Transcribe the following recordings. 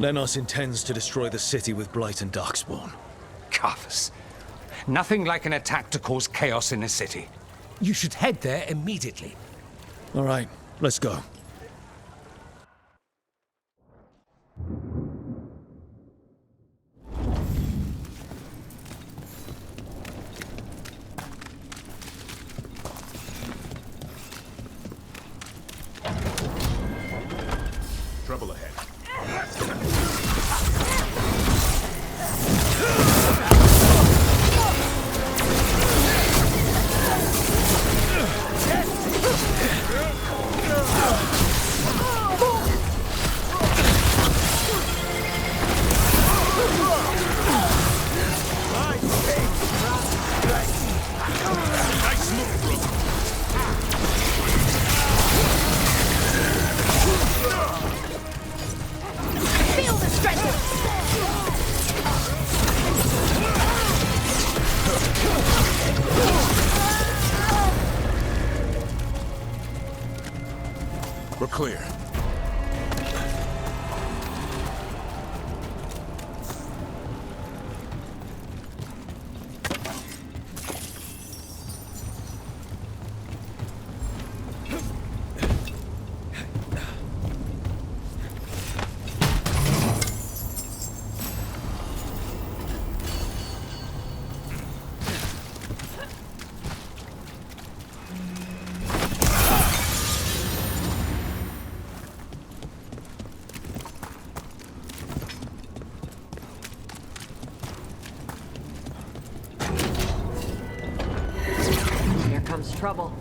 Lenos intends to destroy the city with Blight and Darkspawn. Carthus. Nothing like an attack to cause chaos in a city. You should head there immediately. All right, let's go. Trouble ahead. Nice move, bro. Feel the strength! We're clear. Here comes trouble.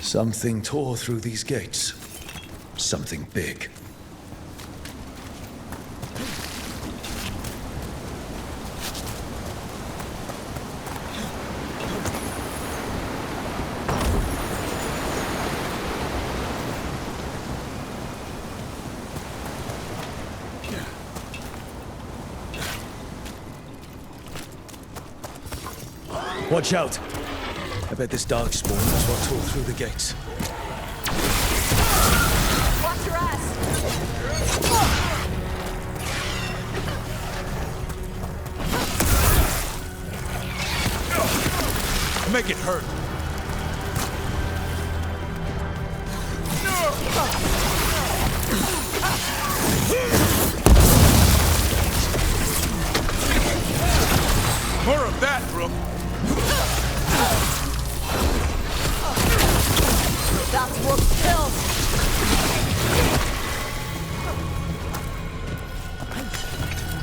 Something tore through these gates. Something big. Watch out! I bet this Darkspawn is what tore through the gates. Watch your ass! Make it hurt. More of that, Rook. That's Rook's kill.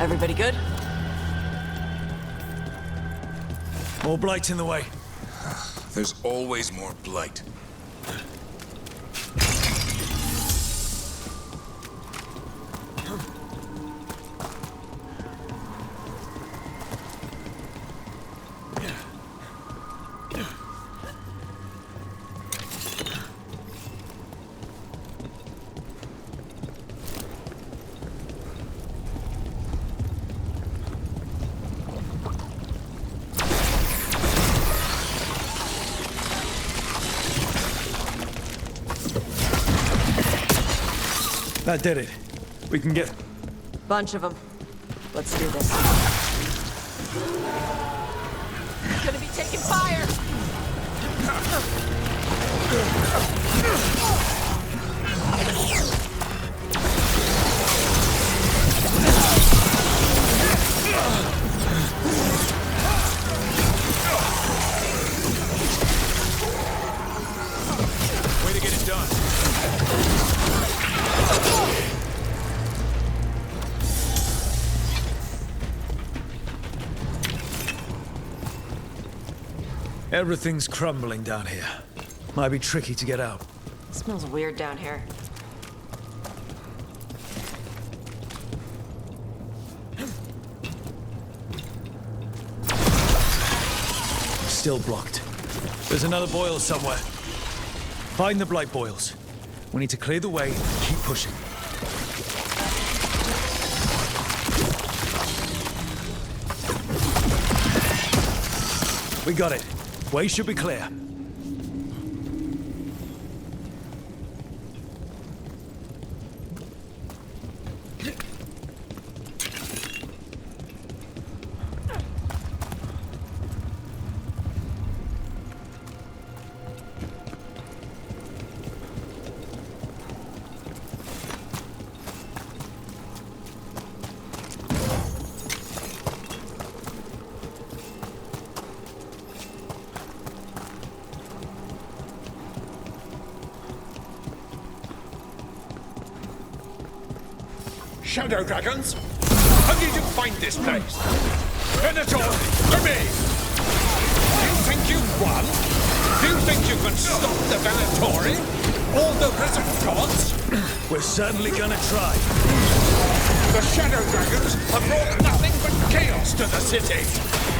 Everybody good? More blights in the way. There's always more blight. That did it. We can get... Bunch of them. Let's do this. Gonna be taking fire! Way to get it done. Everything's crumbling down here. Might be tricky to get out. Smells weird down here. Still blocked. There's another boil somewhere. Find the blight boils. We need to clear the way and keep pushing. We got it. Way should be clear. Shadow dragons? How did you find this place? Venator, for me! Do you think you've won? Do you think you can stop the Venatori? All the risen gods? We're certainly gonna try. The Shadow Dragons have brought nothing but chaos to the city.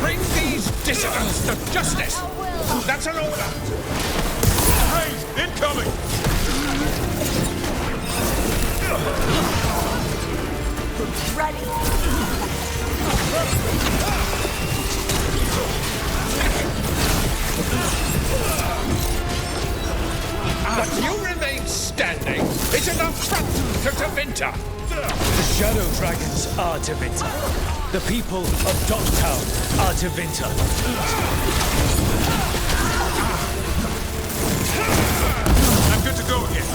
Bring these dissidents to justice. That's an order. Hey, incoming! Ready! But you remain standing. It's an affront to Tevinter. The Shadow Dragons are Tevinter. The people of Dogtown are Tevinter. I'm good to go again.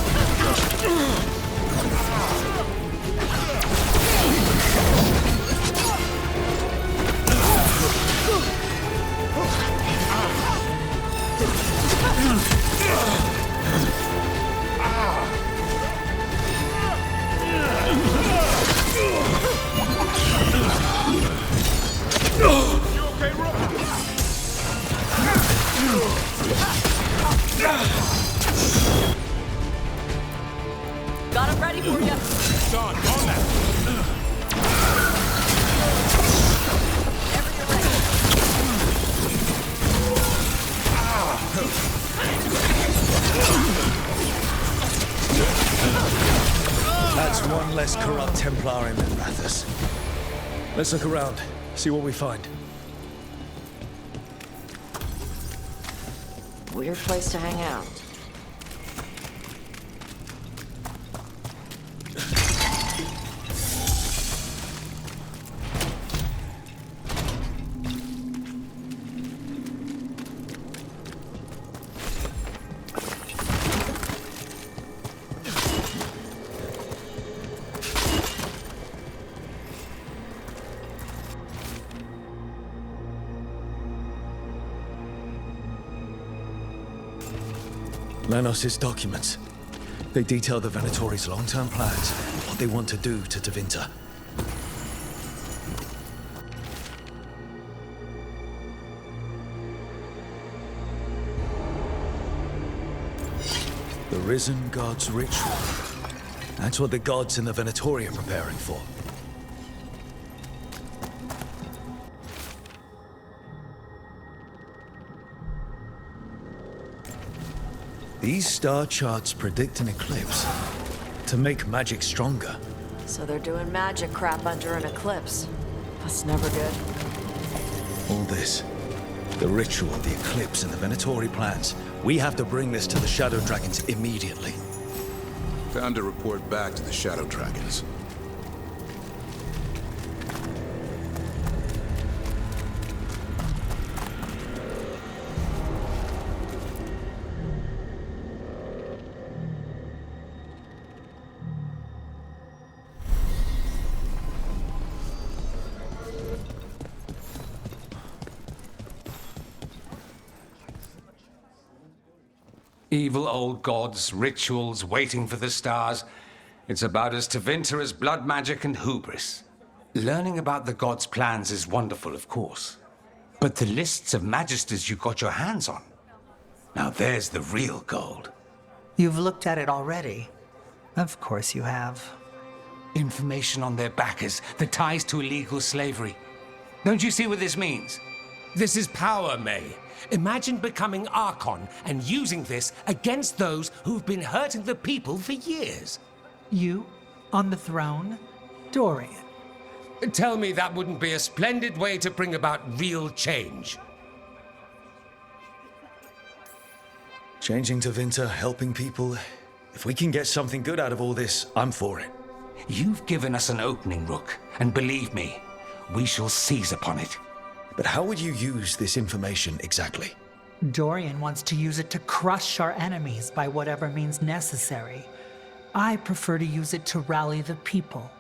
You okay, Rook? Got him ready for you. Done. On that. Whenever you're ready. That's one less corrupt Templar in Rathus. Let's look around, see what we find. Weird place to hang out. Lanos' documents. They detail the Venatori's long-term plans and what they want to do to Tevinter. The Risen God's ritual. That's what the gods in the Venatori are preparing for. These star charts predict an eclipse to make magic stronger. So they're doing magic crap under an eclipse. That's never good. All this, the ritual, the eclipse, and the Venatori plans. We have to bring this to the Shadow Dragons immediately. Found a report back to the Shadow Dragons. Evil old gods, rituals, waiting for the stars. It's about as Tevinter as blood magic and hubris. Learning about the gods' plans is wonderful, of course. But the lists of magisters you got your hands on, now there's the real gold. You've looked at it already. Of course you have. Information on their backers, the ties to illegal slavery. Don't you see what this means? This is power, May. Imagine becoming Archon and using this against those who've been hurting the people for years. You on the throne? Dorian. Tell me that wouldn't be a splendid way to bring about real change. Changing Tevinter, helping people. If we can get something good out of all this, I'm for it. You've given us an opening, Rook, and believe me, we shall seize upon it. But how would you use this information exactly? Dorian wants to use it to crush our enemies by whatever means necessary. I prefer to use it to rally the people.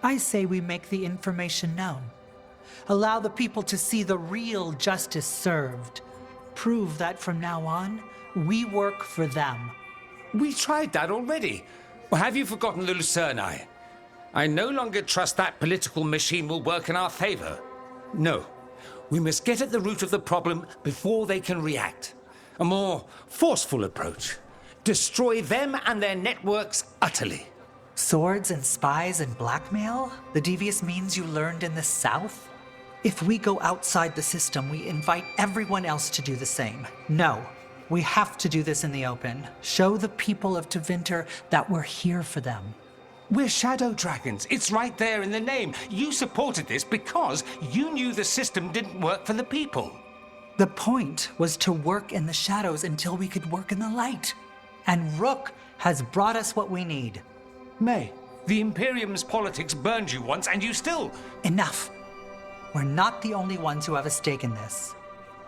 I say we make the information known. Allow the people to see the real justice served. Prove that from now on, we work for them. We tried that already. Or have you forgotten the Lucerni? I no longer trust that political machine will work in our favor. No. We must get at the root of the problem before they can react. A more forceful approach. Destroy them and their networks utterly. Swords and spies and blackmail? The devious means you learned in the South? If we go outside the system, we invite everyone else to do the same. No, we have to do this in the open. Show the people of Tevinter that we're here for them. We're Shadow Dragons. It's right there in the name. You supported this because you knew the system didn't work for the people. The point was to work in the shadows until we could work in the light. And Rook has brought us what we need. May, the Imperium's politics burned you once and you still... Enough. We're not the only ones who have a stake in this.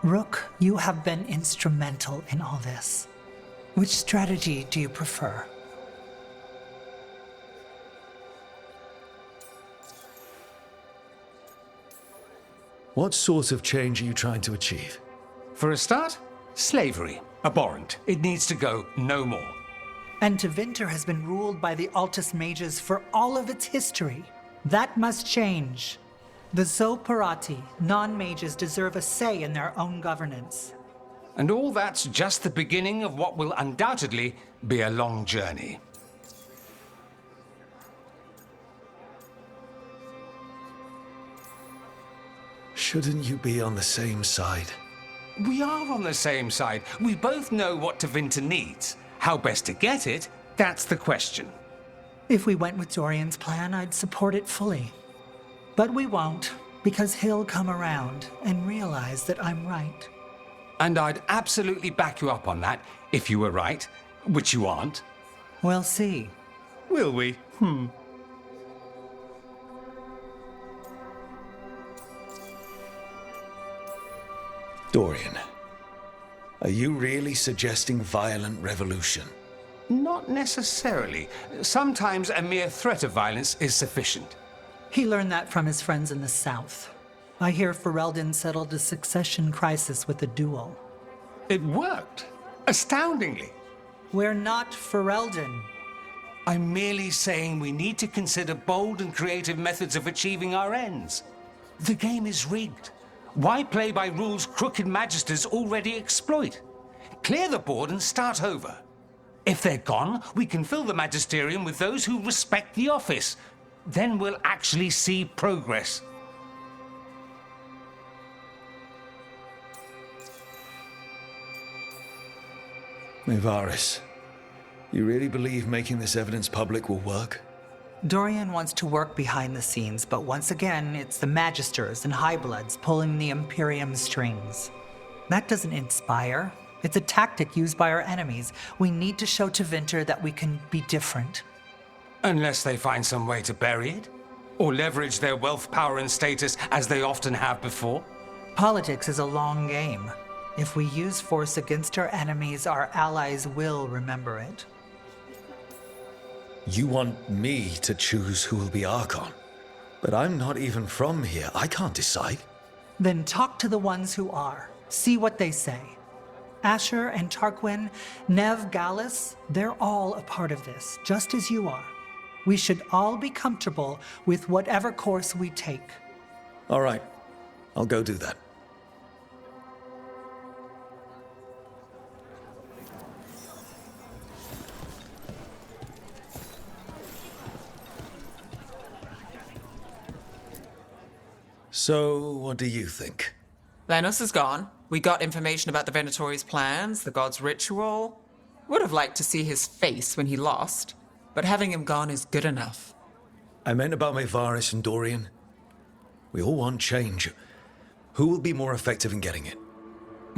Rook, you have been instrumental in all this. Which strategy do you prefer? What sort of change are you trying to achieve? For a start, slavery. Abhorrent. It needs to go no more. And Tevinter has been ruled by the Altus Mages for all of its history. That must change. The Zoparati, non-mages, deserve a say in their own governance. And all that's just the beginning of what will undoubtedly be a long journey. Shouldn't you be on the same side? We are on the same side. We both know what Tevinter needs. How best to get it, that's the question. If we went with Dorian's plan, I'd support it fully. But we won't, because he'll come around and realize that I'm right. And I'd absolutely back you up on that, if you were right, which you aren't. We'll see. Will we? Dorian, are you really suggesting violent revolution? Not necessarily. Sometimes a mere threat of violence is sufficient. He learned that from his friends in the South. I hear Ferelden settled a succession crisis with a duel. It worked. Astoundingly. We're not Ferelden. I'm merely saying we need to consider bold and creative methods of achieving our ends. The game is rigged. Why play by rules crooked magisters already exploit? Clear the board and start over. If they're gone, we can fill the magisterium with those who respect the office. Then we'll actually see progress. Mevaris, you really believe making this evidence public will work? Dorian wants to work behind the scenes, but once again, it's the Magisters and Highbloods pulling the Imperium strings. That doesn't inspire. It's a tactic used by our enemies. We need to show to Vinter that we can be different. Unless they find some way to bury it? Or leverage their wealth, power, and status as they often have before? Politics is a long game. If we use force against our enemies, our allies will remember it. You want me to choose who will be Archon? But I'm not even from here. I can't decide. Then talk to the ones who are. See what they say. Asher and Tarquin, Nev, Gallus, they're all a part of this, just as you are. We should all be comfortable with whatever course we take. All right, I'll go do that. So, what do you think? Lenos is gone. We got information about the Venatori's plans, the god's ritual. Would have liked to see his face when he lost, but having him gone is good enough. I meant about Mevaris and Dorian. We all want change. Who will be more effective in getting it?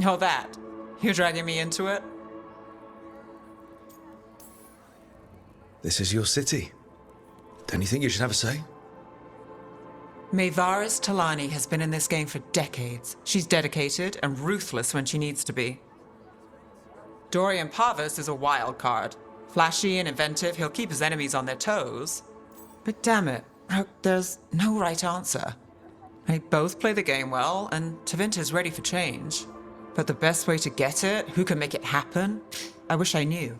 Oh, that. You're dragging me into it? This is your city. Don't you think you should have a say? Mevaris Talani has been in this game for decades. She's dedicated and ruthless when she needs to be. Dorian Parvis is a wild card. Flashy and inventive, he'll keep his enemies on their toes. But damn it, there's no right answer. They both play the game well, and Tevinter's ready for change. But the best way to get it, who can make it happen, I wish I knew.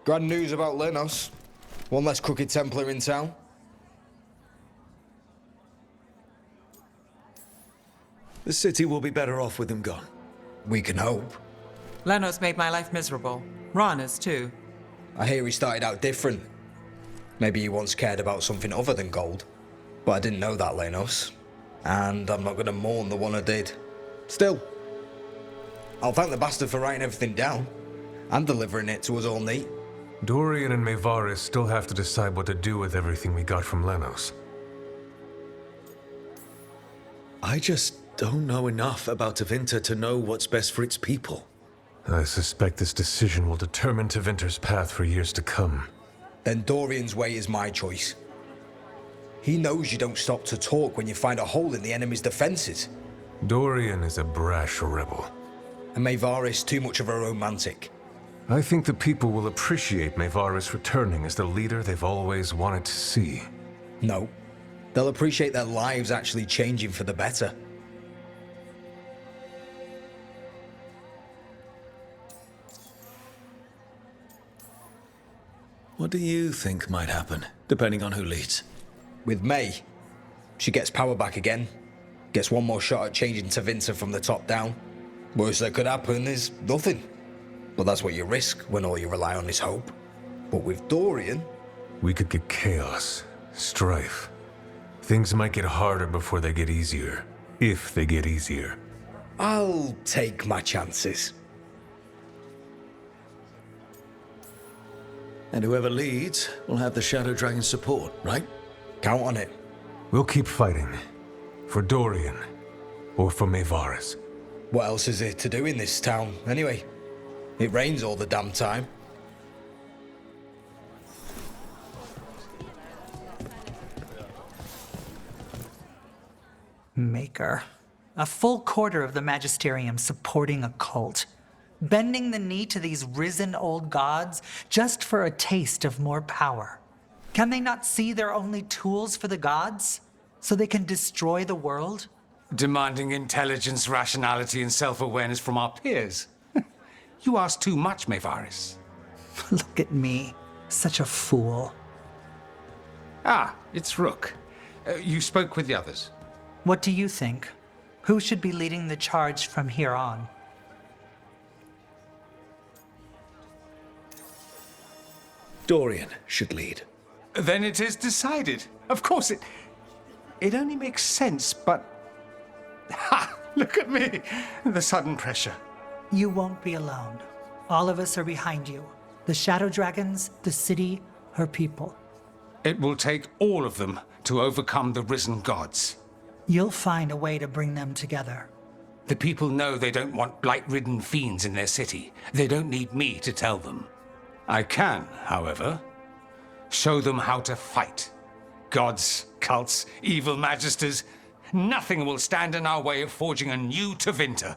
Grand news about Lenos. One less crooked Templar in town. The city will be better off with them gone. We can hope. Lenos made my life miserable. Rana's too. I hear he started out different. Maybe he once cared about something other than gold. But I didn't know that, Lenos. And I'm not going to mourn the one I did. Still, I'll thank the bastard for writing everything down. And delivering it to us all neat. Dorian and Mevaris still have to decide what to do with everything we got from Lenos. I just don't know enough about Tevinter to know what's best for its people. I suspect this decision will determine Tevinter's path for years to come. Then Dorian's way is my choice. He knows you don't stop to talk when you find a hole in the enemy's defenses. Dorian is a brash rebel. And Mevaris too much of a romantic. I think the people will appreciate Mevaris returning as the leader they've always wanted to see. No. They'll appreciate their lives actually changing for the better. What do you think might happen, depending on who leads? With May, she gets power back again. Gets one more shot at changing Tevinter from the top down. Worst that could happen is nothing. But that's what you risk when all you rely on is hope. But with Dorian... We could get chaos, strife. Things might get harder before they get easier. If they get easier. I'll take my chances. And whoever leads will have the Shadow Dragon's support, right? Count on it. We'll keep fighting. For Dorian. Or for Mevaris. What else is there to do in this town, anyway? It rains all the damn time. Maker. A full quarter of the Magisterium supporting a cult. Bending the knee to these risen old gods just for a taste of more power. Can they not see they're only tools for the gods? So they can destroy the world? Demanding intelligence, rationality, and self-awareness from our peers. You ask too much, Mevaris. Look at me, such a fool. Ah, it's Rook. You spoke with the others. What do you think? Who should be leading the charge from here on? Dorian should lead. Then it is decided. Of course, it only makes sense, but... Ha! Look at me! The sudden pressure. You won't be alone. All of us are behind you. The Shadow Dragons, the city, her people. It will take all of them to overcome the risen gods. You'll find a way to bring them together. The people know they don't want blight-ridden fiends in their city. They don't need me to tell them. I can, however, show them how to fight. Gods, cults, evil magisters, nothing will stand in our way of forging a new Tevinter.